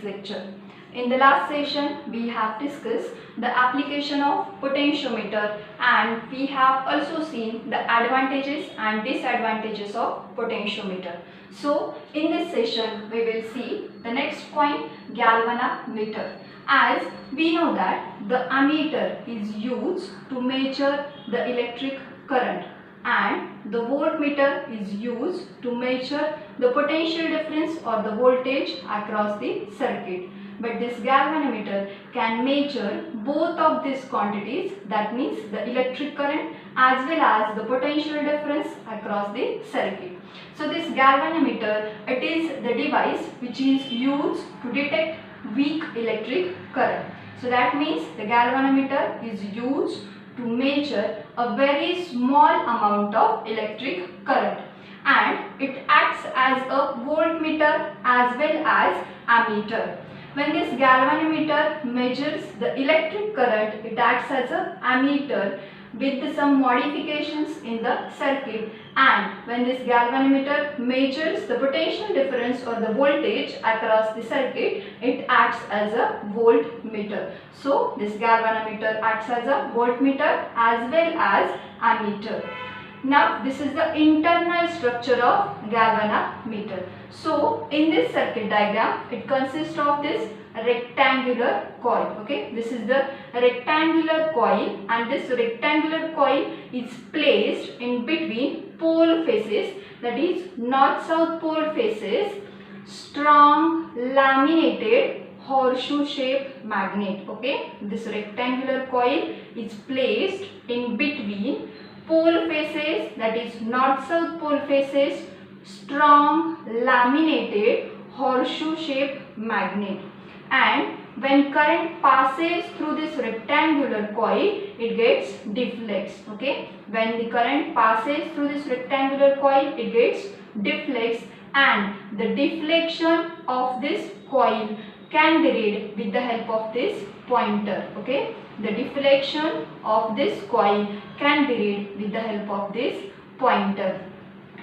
this lecture. In the last session, we have discussed the application of potentiometer, and we have also seen the advantages and disadvantages of potentiometer. So, in this session, we will see the next point, galvanometer. As we know that the ammeter is used to measure the electric current, and the voltmeter is used to measure the potential difference or the voltage across the circuit. But this galvanometer can measure both of these quantities, that means the electric current as well as the potential difference across the circuit. So this galvanometer, it is the device which is used to detect weak electric current. So that means the galvanometer is used to measure a very small amount of electric current, and it acts as a voltmeter as well as ammeter. When this galvanometer measures the electric current, it acts as an ammeter with some modifications in the circuit, and when this galvanometer measures the potential difference or the voltage across the circuit, it acts as a voltmeter. So this galvanometer acts as a voltmeter as well as ammeter. Now this is the internal structure of galvanometer. So in this circuit diagram, it consists of this rectangular coil. Okay, this is the rectangular coil, and this rectangular coil is placed in between pole faces, that is north-south pole faces, strong laminated horseshoe shaped magnet. Okay, this rectangular coil is placed in between pole faces, that is north-south pole faces, strong laminated horseshoe shaped magnet, and when current passes through this rectangular coil, it gets deflects. Okay, when the current passes through this rectangular coil, it gets deflects, and the deflection of this coil can be read with the help of this pointer. Okay, the deflection of this coil can be read with the help of this pointer,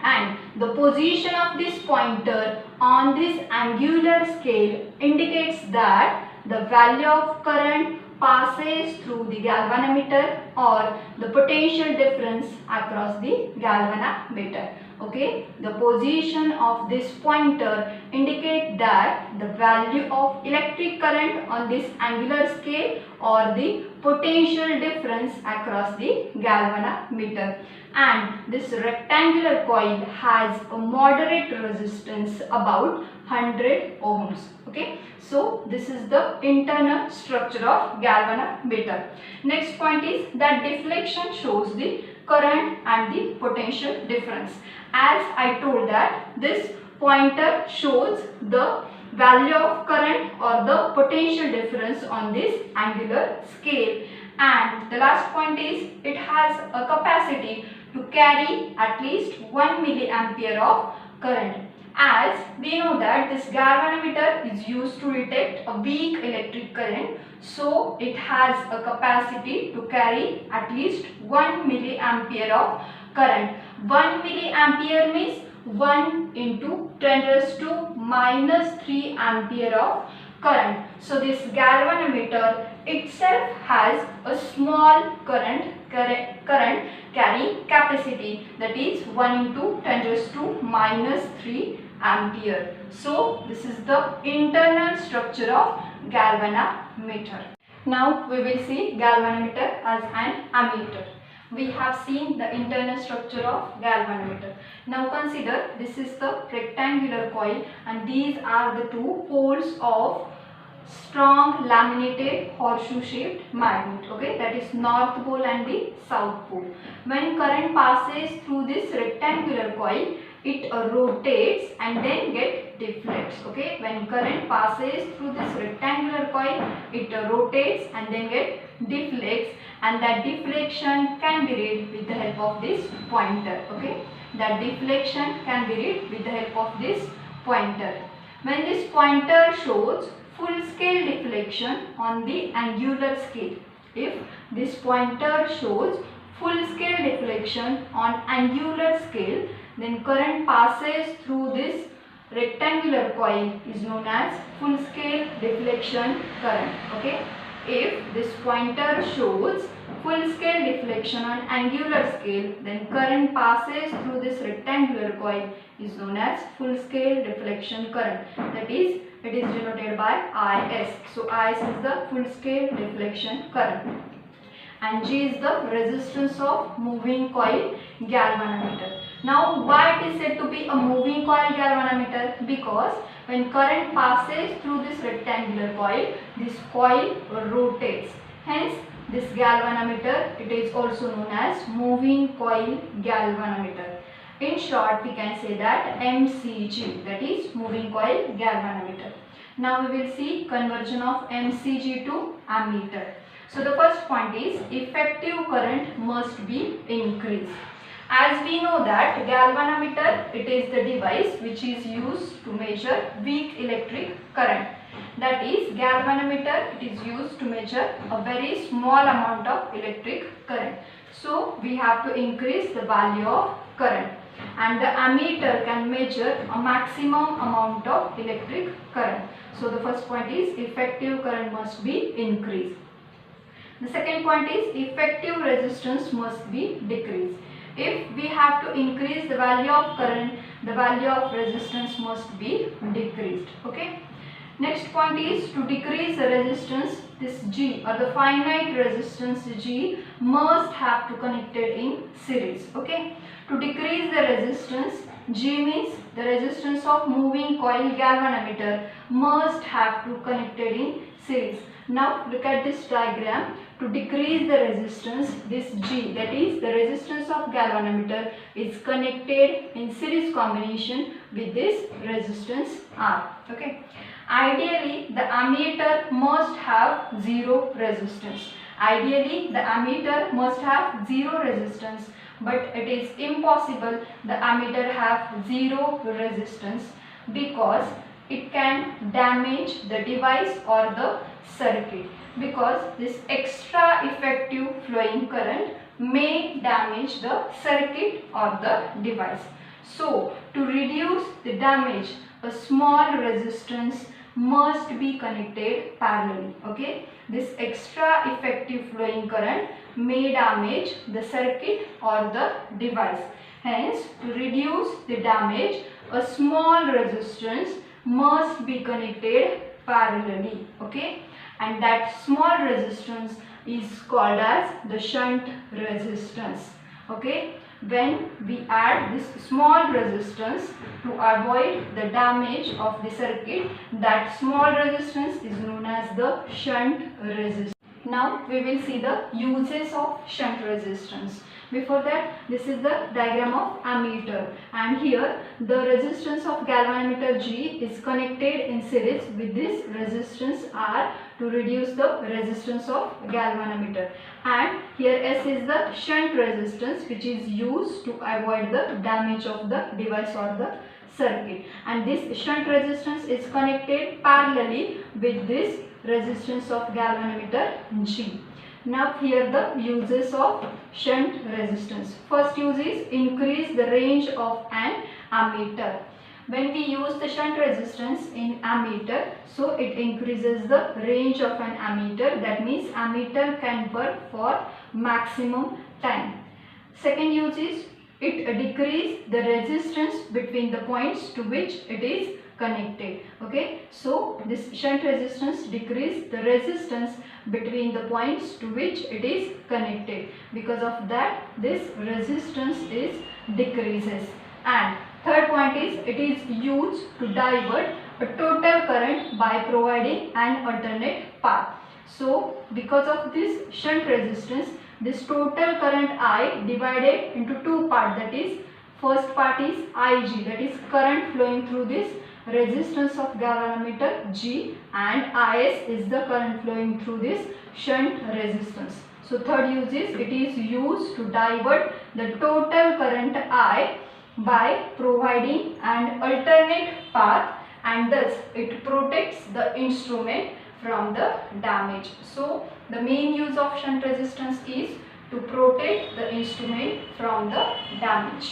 and the position of this pointer on this angular scale indicates that the value of current passes through the galvanometer or the potential difference across the galvanometer. Okay, the position of this pointer indicate that the value of electric current on this angular scale or the potential difference across the galvanometer. And this rectangular coil has a moderate resistance about 100 ohms. Okay, so this is the internal structure of galvanometer. Next point is that deflection shows the current and the potential difference. As I told that this pointer shows the value of current or the potential difference on this angular scale, and the last point is it has a capacity to carry at least 1 milliampere of current. As we know that this galvanometer is used to detect a weak electric current, so it has a capacity to carry at least 1 milliampere of current. 1 milliampere means 1 into 10 raised to minus 3 ampere of current. So this galvanometer itself has a small current carrying capacity, that is 1 into 10 raised to minus 3 ampere. So this is the internal structure of galvanometer. Now we will see galvanometer as an ammeter. We have seen the internal structure of galvanometer. Now consider this is the rectangular coil, and these are the two poles of strong laminated horseshoe shaped magnet. Okay, that is north pole and the south pole. When current passes through this rectangular coil, it rotates and then get deflects. Okay, when current passes through this rectangular coil, it rotates and then get deflects, and that deflection can be read with the help of this pointer. Okay, that deflection can be read with the help of this pointer. When this pointer shows full scale deflection on the angular scale, if this pointer shows full scale deflection on angular scale, then current passes through this rectangular coil is known as full scale deflection current. Okay, if this pointer shows full scale deflection on angular scale, then current passes through this rectangular coil is known as full scale deflection current. That is, it is denoted by Is. So Is is the full scale deflection current, and G is the resistance of moving coil galvanometer. Now, why it is said to be a moving coil galvanometer? Because when current passes through this rectangular coil, this coil rotates. Hence, this galvanometer, it is also known as moving coil galvanometer. In short, we can say that MCG, that is moving coil galvanometer. Now we will see conversion of MCG to ammeter. So the first point is effective current must be increased. As we know that galvanometer, it is the device which is used to measure weak electric current. That is, galvanometer, it is used to measure a very small amount of electric current. So we have to increase the value of current, and the ammeter can measure a maximum amount of electric current. So the first point is effective current must be increased. The second point is effective resistance must be decreased. If we have to increase the value of current, the value of resistance must be decreased. Okay. Next point is to decrease the resistance, this G or the finite resistance G must have to connected in series. Okay. To decrease the resistance, G means the resistance of moving coil galvanometer must have to connected in series. Now look at this diagram. To decrease the resistance, this G, that is the resistance of galvanometer, is connected in series combination with this resistance R. Okay. Ideally, the ammeter must have zero resistance. Ideally, the ammeter must have zero resistance, but it is impossible the ammeter have zero resistance, because it can damage the device or the circuit, because this extra effective flowing current may damage the circuit or the device. So, to reduce the damage, a small resistance must be connected parallelly. Okay, this extra effective flowing current may damage the circuit or the device. Hence, to reduce the damage, a small resistance must be connected parallelly. Okay, and that small resistance is called as the shunt resistance. Okay, when we add this small resistance to avoid the damage of the circuit, that small resistance is known as the shunt resistance. Now we will see the uses of shunt resistance. Before that, this is the diagram of ammeter, and here the resistance of galvanometer G is connected in series with this resistance R to reduce the resistance of galvanometer, and here S is the shunt resistance which is used to avoid the damage of the device or the circuit, and this shunt resistance is connected parallelly with this resistance of galvanometer G. Now here the uses of shunt resistance. First use is increase the range of an ammeter. When we use the shunt resistance in ammeter, so it increases the range of an ammeter. That means ammeter can work for maximum time. Second use is it decreases the resistance between the points to which it is connected. Okay, so this shunt resistance decreases the resistance between the points to which it is connected. Because of that, this resistance is decreases. And third point is it is used to divert a total current by providing an alternate path. So because of this shunt resistance, this total current I divided into two parts, that is, first part is Ig, that is current flowing through this resistance of galvanometer G, and Is is the current flowing through this shunt resistance. So third use is it is used to divert the total current I by providing an alternate path, and thus it protects the instrument from the damage. So the main use of shunt resistance is to protect the instrument from the damage.